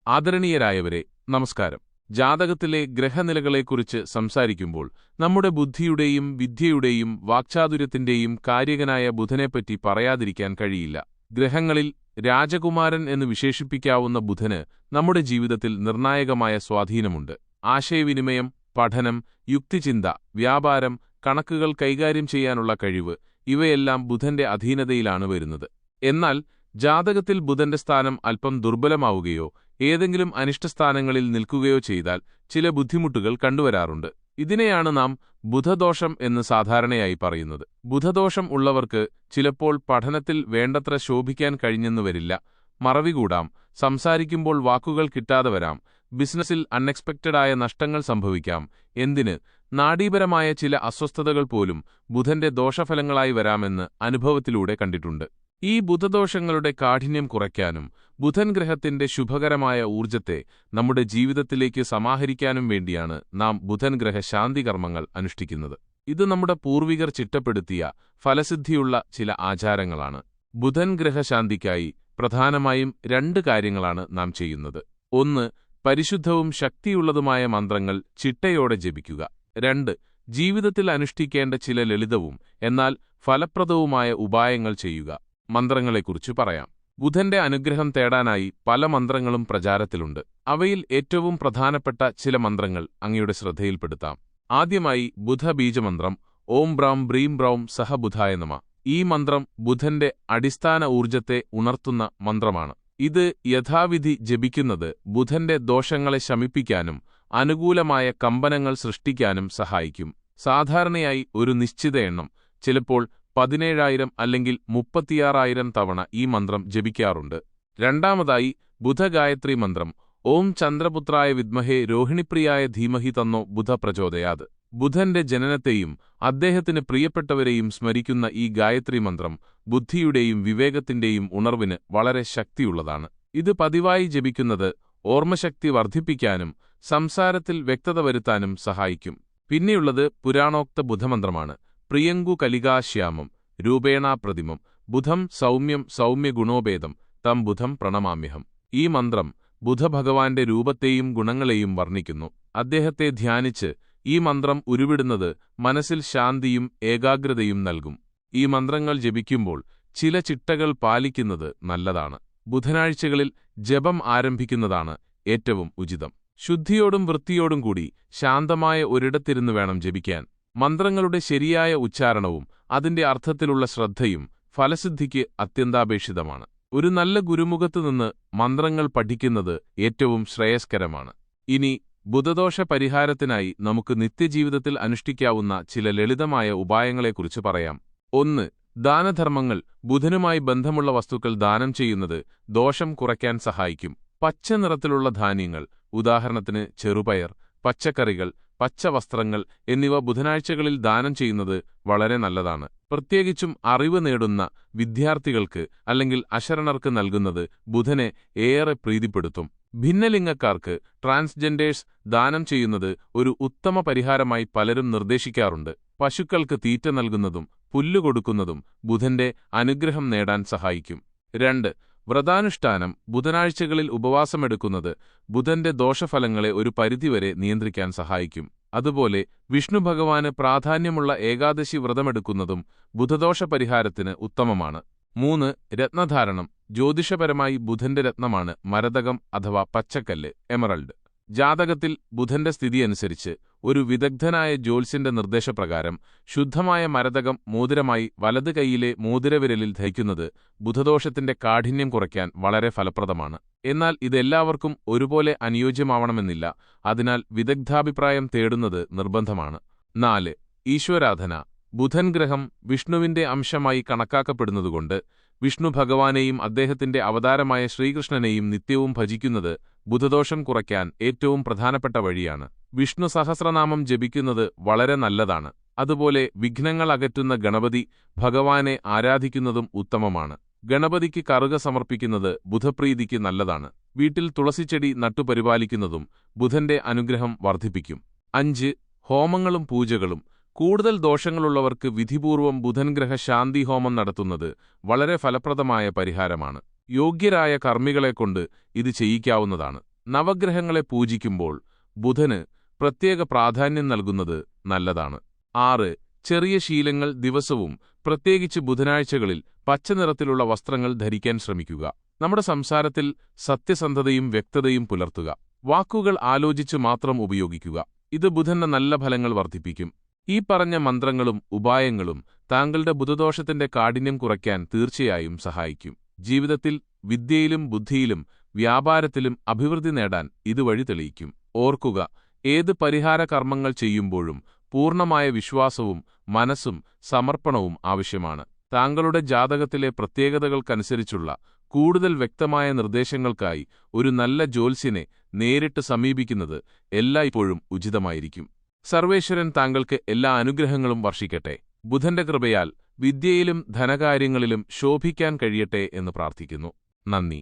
ആദരണീയരായവരെ, നമസ്കാരം. ജാതകത്തിലെ ഗ്രഹനിലകളെക്കുറിച്ച് സംസാരിക്കുമ്പോൾ നമ്മുടെ ബുദ്ധിയുടെയും വിദ്യയുടെയും വാക്ചാതുര്യത്തിന്റെയും കാര്യകനായ ബുധനെപ്പറ്റി പറയാതിരിക്കാൻ കഴിയില്ല. ഗ്രഹങ്ങളിൽ രാജകുമാരൻ എന്ന് വിശേഷിപ്പിക്കാവുന്ന ബുധന് നമ്മുടെ ജീവിതത്തിൽ നിർണായകമായ സ്വാധീനമുണ്ട്. ആശയവിനിമയം, പഠനം, യുക്തിചിന്ത, വ്യാപാരം, കണക്കുകൾ കൈകാര്യം ചെയ്യാനുള്ള കഴിവ് ഇവയെല്ലാം ബുധന്റെ അധീനതയിലാണ് വരുന്നത്. എന്നാൽ ജാതകത്തിൽ ബുധന്റെ സ്ഥാനം അല്പം ദുർബലമാവുകയോ ഏതെങ്കിലും അനിഷ്ടസ്ഥാനങ്ങളിൽ നിൽക്കുകയോ ചെയ്താൽ ചില ബുദ്ധിമുട്ടുകൾ കണ്ടുവരാറുണ്ട്. ഇതിനെയാണ് നാം ബുധദോഷം എന്ന് സാധാരണയായി പറയുന്നത്. ബുധദോഷം ഉള്ളവർക്ക് ചിലപ്പോൾ പഠനത്തിൽ വേണ്ടത്ര ശോഭിക്കാൻ കഴിഞ്ഞെന്നു വരില്ല, മറവി കൂടാം, സംസാരിക്കുമ്പോൾ വാക്കുകൾ കിട്ടാതെ വരാം, ബിസിനസ്സിൽ അൺഎക്സ്പെക്റ്റഡായ നഷ്ടങ്ങൾ സംഭവിക്കാം. എന്തിന്, നാഡീപരമായ ചില അസ്വസ്ഥതകൾ പോലും ബുധന്റെ ദോഷഫലങ്ങളായി വരാമെന്ന് അനുഭവത്തിലൂടെ കണ്ടിട്ടുണ്ട്. ഈ ബുധദോഷങ്ങളുടെ കാഠിന്യം കുറയ്ക്കാനും ബുധൻ ഗ്രഹത്തിന്റെ ശുഭകരമായ ഊർജ്ജത്തെ നമ്മുടെ ജീവിതത്തിലേക്ക് സമാഹരിക്കാനും വേണ്ടിയാണ് നാം ബുധൻ ഗ്രഹ ശാന്തി കർമ്മങ്ങൾ അനുഷ്ഠിക്കുന്നത്. ഇത് നമ്മുടെ പൂർവികർ ചിട്ടപ്പെടുത്തിയ ഫലസിദ്ധിയുള്ള ചില ആചാരങ്ങളാണ്. ബുധൻ ഗ്രഹശാന്തിക്കായി പ്രധാനമായും 2 കാര്യങ്ങളാണ് നാം ചെയ്യുന്നത്. 1. പരിശുദ്ധവും ശക്തിയുള്ളതുമായ മന്ത്രങ്ങൾ ചിട്ടയോടെ ജപിക്കുക. 2. ജീവിതത്തിൽ അനുഷ്ഠിക്കേണ്ട ചില ലളിതവും എന്നാൽ ഫലപ്രദവുമായ ഉപായങ്ങൾ ചെയ്യുക. മന്ത്രങ്ങളെക്കുറിച്ച് പറയാം. ബുധന്റെ അനുഗ്രഹം തേടാനായി പല മന്ത്രങ്ങളും പ്രചാരത്തിലുണ്ട്. അവയിൽ ഏറ്റവും പ്രധാനപ്പെട്ട ചില മന്ത്രങ്ങൾ അങ്ങയുടെ ശ്രദ്ധയിൽപ്പെടുത്താം. ആദ്യമായി ബുധബീജമന്ത്രം, ഓം ബ്രാം ബ്രീം ബ്രൗം സഹ ബുധായ നമ. ഈ മന്ത്രം ബുധന്റെ അടിസ്ഥാന ഊർജ്ജത്തെ ഉണർത്തുന്ന മന്ത്രമാണ്. ഇത് യഥാവിധി ജപിക്കുന്നത് ബുധന്റെ ദോഷങ്ങളെ ശമിപ്പിക്കാനും അനുകൂലമായ കമ്പനങ്ങൾ സൃഷ്ടിക്കാനും സഹായിക്കും. സാധാരണയായി ഒരു നിശ്ചിത എണ്ണം, ചിലപ്പോൾ 17,000 അല്ലെങ്കിൽ 36,000 തവണ ഈ മന്ത്രം ജപിക്കാറുണ്ട്. രണ്ടാമതായി ബുധഗായത്രി മന്ത്രം, ഓം ചന്ദ്രപുത്രായ വിദ്മഹേ രോഹിണിപ്രിയായ ധീമഹി തന്നോ ബുധ പ്രചോദയാത്. ബുധന്റെ ജനനത്തെയും അദ്ദേഹത്തിന് പ്രിയപ്പെട്ടവരെയും സ്മരിക്കുന്ന ഈ ഗായത്രി മന്ത്രം ബുദ്ധിയുടെയും വിവേകത്തിന്റെയും ഉണർവിന് വളരെ ശക്തിയുള്ളതാണ്. ഇത് പതിവായി ജപിക്കുന്നത് ഓർമ്മശക്തി വർദ്ധിപ്പിക്കാനും സംസാരത്തിൽ വ്യക്തത വരുത്താനും സഹായിക്കും. പിന്നെയുള്ളത് പുരാണോക്ത ബുധമന്ത്രമാണ്. പ്രിയങ്കു കലികാശ്യാമം രൂപേണാ പ്രതിമം ബുധം സൗമ്യം സൗമ്യഗുണോപേതം തം ബുധം പ്രണമാമ്യഹം. ഈ മന്ത്രം ബുധഭഗവാന്റെ രൂപത്തെയും ഗുണങ്ങളെയും വർണ്ണിക്കുന്നു. അദ്ദേഹത്തെ ധ്യാനിച്ച് ഈ മന്ത്രം ഉരുവിടുന്നത് മനസ്സിൽ ശാന്തിയും ഏകാഗ്രതയും നൽകും. ഈ മന്ത്രങ്ങൾ ജപിക്കുമ്പോൾ ചില ചിട്ടകൾ പാലിക്കുന്നത് നല്ലതാണ്. ബുധനാഴ്ചകളിൽ ജപം ആരംഭിക്കുന്നതാണ് ഏറ്റവും ഉചിതം. ശുദ്ധിയോടും വൃത്തിയോടും കൂടി ശാന്തമായ ഒരിടത്തിരുന്ന് വേണം ജപിക്കാൻ. മന്ത്രങ്ങളുടെ ശരിയായ ഉച്ചാരണവും അതിന്റെ അർത്ഥത്തിലുള്ള ശ്രദ്ധയും ഫലസിദ്ധിക്ക് അത്യന്താപേക്ഷിതമാണ്. ഒരു നല്ല ഗുരുമുഖത്തുനിന്ന് മന്ത്രങ്ങൾ പഠിക്കുന്നത് ഏറ്റവും ശ്രേയസ്കരമാണ്. ഇനി ബുധദോഷ പരിഹാരത്തിനായി നമുക്ക് നിത്യജീവിതത്തിൽ അനുഷ്ഠിക്കാവുന്ന ചില ലളിതമായ ഉപായങ്ങളെക്കുറിച്ച് പറയാം. 1. ദാനധർമ്മങ്ങൾ. ബുധനുമായി ബന്ധമുള്ള വസ്തുക്കൾ ദാനം ചെയ്യുന്നത് ദോഷം കുറയ്ക്കാൻ സഹായിക്കും. പച്ച നിറത്തിലുള്ള ധാന്യങ്ങൾ, ഉദാഹരണത്തിന് ചെറുപയർ, പച്ചക്കറികൾ, പച്ചവസ്ത്രങ്ങൾ എന്നിവ ബുധനാഴ്ചകളിൽ ദാനം ചെയ്യുന്നത് വളരെ നല്ലതാണ്. പ്രത്യേകിച്ചും അറിവ് നേടുന്ന വിദ്യാർത്ഥികൾക്ക് അല്ലെങ്കിൽ അശരണർക്ക് നൽകുന്നത് ബുധനെ ഏറെ പ്രീതിപ്പെടുത്തും. ഭിന്നലിംഗക്കാർക്ക്, ട്രാൻസ്ജെൻഡേഴ്സ് ദാനം ചെയ്യുന്നത് ഒരു ഉത്തമ പരിഹാരമായി പലരും നിർദ്ദേശിക്കാറുണ്ട്. പശുക്കൾക്ക് തീറ്റ നൽകുന്നതും പുല്ലുകൊടുക്കുന്നതും ബുധന്റെ അനുഗ്രഹം നേടാൻ സഹായിക്കും. 2. വ്രതാനുഷ്ഠാനം. ബുധനാഴ്ചകളിൽ ഉപവാസമെടുക്കുന്നത് ബുധന്റെ ദോഷഫലങ്ങളെ ഒരു പരിധിവരെ നിയന്ത്രിക്കാൻ സഹായിക്കും. അതുപോലെ വിഷ്ണു ഭഗവാന് പ്രാധാന്യമുള്ള ഏകാദശി വ്രതമെടുക്കുന്നതും ബുധദോഷ പരിഹാരത്തിന് ഉത്തമമാണ്. 3. രത്നധാരണം. ജ്യോതിഷപരമായി ബുധന്റെ രത്നമാണ് മരതകം അഥവാ പച്ചക്കല്ല്, എമറൽഡ്. ജാതകത്തിൽ ബുധന്റെ സ്ഥിതിയനുസരിച്ച് ഒരു വിദഗ്ധനായ ജ്യോത്സ്യന്റെ നിർദ്ദേശപ്രകാരം ശുദ്ധമായ മരതകം മോതിരമായി വലത് കൈയിലെ മോതിരവിരലിൽ ധരിക്കുന്നത് ബുധദോഷത്തിന്റെ കാഠിന്യം കുറയ്ക്കാൻ വളരെ ഫലപ്രദമാണ്. എന്നാൽ ഇതെല്ലാവർക്കും ഒരുപോലെ അനുയോജ്യമാവണമെന്നില്ല. അതിനാൽ വിദഗ്ധാഭിപ്രായം തേടുന്നത് നിർബന്ധമാണ്. 4. ഈശ്വരാധന. ബുധൻ ഗ്രഹം വിഷ്ണുവിന്റെ അംശമായി കണക്കാക്കപ്പെടുന്നതുകൊണ്ട് വിഷ്ണു ഭഗവാനെയും അദ്ദേഹത്തിന്റെ അവതാരമായ ശ്രീകൃഷ്ണനെയും നിത്യവും ഭജിക്കുന്നത് ബുധദോഷം കുറയ്ക്കാൻ ഏറ്റവും പ്രധാനപ്പെട്ട വഴിയാണ്. വിഷ്ണു സഹസ്രനാമം ജപിക്കുന്നത് വളരെ നല്ലതാണ്. അതുപോലെ വിഘ്നങ്ങൾ അകറ്റുന്ന ഗണപതി ഭഗവാനെ ആരാധിക്കുന്നതും ഉത്തമമാണ്. ഗണപതിക്ക് കറുക സമർപ്പിക്കുന്നത് ബുധപ്രീതിക്ക് നല്ലതാണ്. വീട്ടിൽ തുളസിച്ചെടി നട്ടുപരിപാലിക്കുന്നതും ബുധന്റെ അനുഗ്രഹം വർദ്ധിപ്പിക്കും. 5. ഹോമങ്ങളും പൂജകളും. കൂടുതൽ ദോഷങ്ങളുള്ളവർക്ക് വിധിപൂർവം ബുധൻഗ്രഹ ശാന്തി ഹോമം നടത്തുന്നത് വളരെ ഫലപ്രദമായ പരിഹാരമാണ്. യോഗ്യരായ കർമ്മികളെക്കൊണ്ട് ഇത് ചെയ്യിക്കാവുന്നതാണ്. നവഗ്രഹങ്ങളെ പൂജിക്കുമ്പോൾ ബുധന് പ്രത്യേക പ്രാധാന്യം നൽകുന്നത് നല്ലതാണ്. 6. ചെറിയ ശീലങ്ങൾ ദിവസവും, പ്രത്യേകിച്ച് ബുധനാഴ്ചകളിൽ, പച്ചനിറത്തിലുള്ള വസ്ത്രങ്ങൾ ധരിക്കാൻ ശ്രമിക്കുക. നമ്മുടെ സംസാരത്തിൽ സത്യസന്ധതയും വ്യക്തതയും പുലർത്തുക. വാക്കുകൾ ആലോചിച്ച് മാത്രം ഉപയോഗിക്കുക. ഇത് ബുധന്റെ നല്ല ഫലങ്ങൾ വർദ്ധിപ്പിക്കും. ഈ പറഞ്ഞ മന്ത്രങ്ങളും ഉപായങ്ങളും താങ്കളുടെ ബുധദോഷത്തിന്റെ കാഠിന്യം കുറയ്ക്കാൻ തീർച്ചയായും സഹായിക്കും. ജീവിതത്തിൽ വിദ്യയിലും ബുദ്ധിയിലും വ്യാപാരത്തിലും അഭിവൃദ്ധി നേടാൻ ഇത് വഴി തെളിയിക്കും. ഓർക്കുക, ഏത് പരിഹാര കർമ്മങ്ങൾ ചെയ്യുമ്പോഴും പൂർണ്ണമായ വിശ്വാസവും മനസ്സും സമർപ്പണവും ആവശ്യമാണ്. താങ്കളുടെ ജാതകത്തിലെ പ്രത്യേകതകൾക്കനുസരിച്ചുള്ള കൂടുതൽ വ്യക്തമായ നിർദ്ദേശങ്ങൾക്കായി ഒരു നല്ല ജ്യോത്സ്യനെ നേരിട്ട് സമീപിക്കുന്നത് എല്ലായ്പ്പോഴും ഉചിതമായിരിക്കും. സർവേശ്വരൻ താങ്കൾക്ക് എല്ലാ അനുഗ്രഹങ്ങളും വർഷിക്കട്ടെ. ബുധന്റെ കൃപയാൽ വിദ്യയിലും ധനകാര്യങ്ങളിലും ശോഭിക്കാൻ കഴിയട്ടെ എന്ന് പ്രാർത്ഥിക്കുന്നു. നന്ദി.